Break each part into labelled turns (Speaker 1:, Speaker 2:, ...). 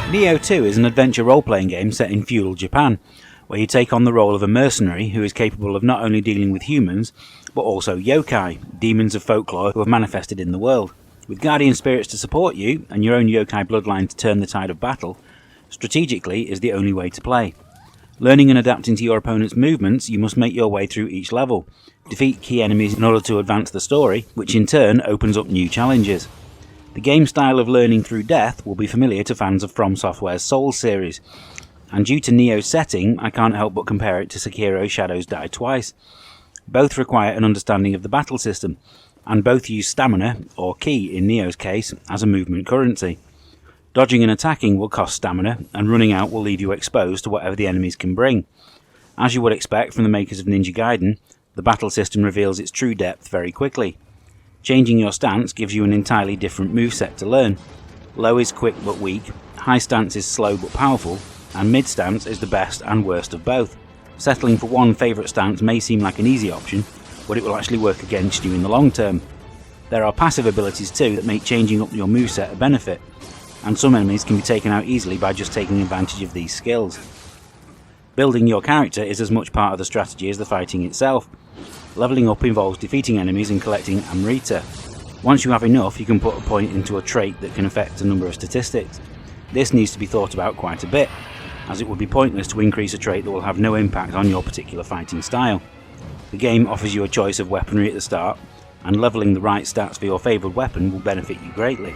Speaker 1: Nioh 2 is an adventure role-playing game set in feudal Japan, where you take on the role of a mercenary who is capable of not only dealing with humans, but also yokai, demons of folklore who have manifested in the world. With guardian spirits to support you, and your own yokai bloodline to turn the tide of battle, strategically is the only way to play. Learning and adapting to your opponent's movements, you must make your way through each level, defeat key enemies in order to advance the story, which in turn opens up new challenges. The game style of learning through death will be familiar to fans of From Software's Souls series, and due to Nioh's setting, I can't help but compare it to Sekiro's Shadows Die Twice. Both require an understanding of the battle system, and both use stamina, or ki in Nioh's case, as a movement currency. Dodging and attacking will cost stamina, and running out will leave you exposed to whatever the enemies can bring. As you would expect from the makers of Ninja Gaiden, the battle system reveals its true depth very quickly. Changing your stance gives you an entirely different moveset to learn. Low is quick but weak, high stance is slow but powerful, and mid stance is the best and worst of both. Settling for one favourite stance may seem like an easy option, but it will actually work against you in the long term. There are passive abilities too that make changing up your moveset a benefit, and some enemies can be taken out easily by just taking advantage of these skills. Building your character is as much part of the strategy as the fighting itself. Levelling up involves defeating enemies and collecting Amrita. Once you have enough, you can put a point into a trait that can affect a number of statistics. This needs to be thought about quite a bit, as it would be pointless to increase a trait that will have no impact on your particular fighting style. The game offers you a choice of weaponry at the start, and levelling the right stats for your favoured weapon will benefit you greatly.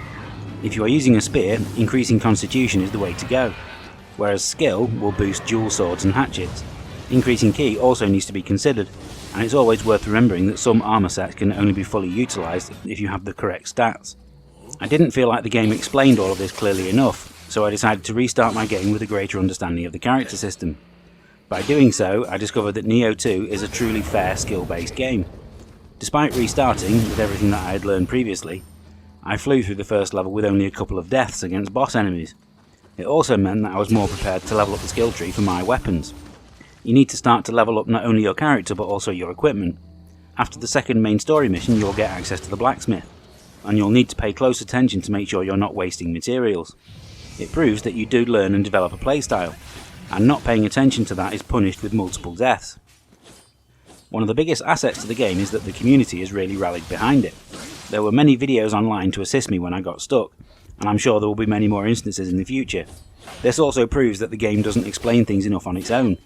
Speaker 1: If you are using a spear, increasing constitution is the way to go, whereas skill will boost dual swords and hatchets. Increasing ki also needs to be considered, and it's always worth remembering that some armour sets can only be fully utilised if you have the correct stats. I didn't feel like the game explained all of this clearly enough, so I decided to restart my game with a greater understanding of the character system. By doing so, I discovered that Nioh 2 is a truly fair skill-based game. Despite restarting with everything that I had learned previously, I flew through the first level with only a couple of deaths against boss enemies. It also meant that I was more prepared to level up the skill tree for my weapons. You need to start to level up not only your character but also your equipment. After the second main story mission, you'll get access to the blacksmith, and you'll need to pay close attention to make sure you're not wasting materials. It proves that you do learn and develop a playstyle, and not paying attention to that is punished with multiple deaths. One of the biggest assets to the game is that the community has really rallied behind it. There were many videos online to assist me when I got stuck, and I'm sure there will be many more instances in the future. This also proves that the game doesn't explain things enough on its own.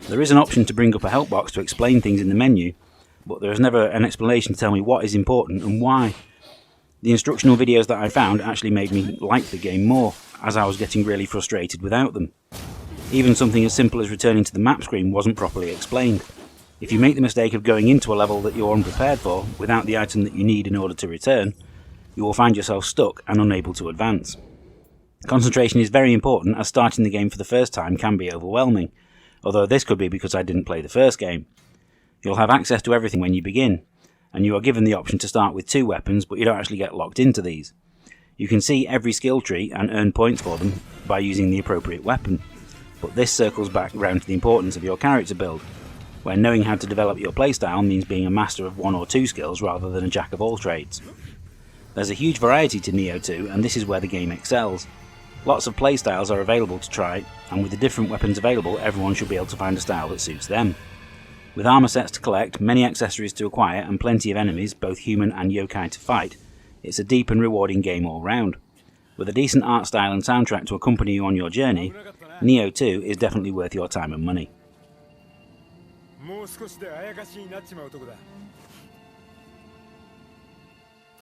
Speaker 1: There is an option to bring up a help box to explain things in the menu, but there is never an explanation to tell me what is important and why. The instructional videos that I found actually made me like the game more, as I was getting really frustrated without them. Even something as simple as returning to the map screen wasn't properly explained. If you make the mistake of going into a level that you're unprepared for, without the item that you need in order to return, you will find yourself stuck and unable to advance. Concentration is very important, as starting the game for the first time can be overwhelming, although this could be because I didn't play the first game. You'll have access to everything when you begin, and you are given the option to start with 2 weapons, but you don't actually get locked into these. You can see every skill tree and earn points for them by using the appropriate weapon, but this circles back round to the importance of your character build, where knowing how to develop your playstyle means being a master of 1 or 2 skills rather than a jack of all trades. There's a huge variety to Nioh 2, and this is where the game excels. Lots of playstyles are available to try, and with the different weapons available, everyone should be able to find a style that suits them. With armour sets to collect, many accessories to acquire, and plenty of enemies, both human and yokai, to fight, it's a deep and rewarding game all round. With a decent art style and soundtrack to accompany you on your journey, Nioh 2 is definitely worth your time and money.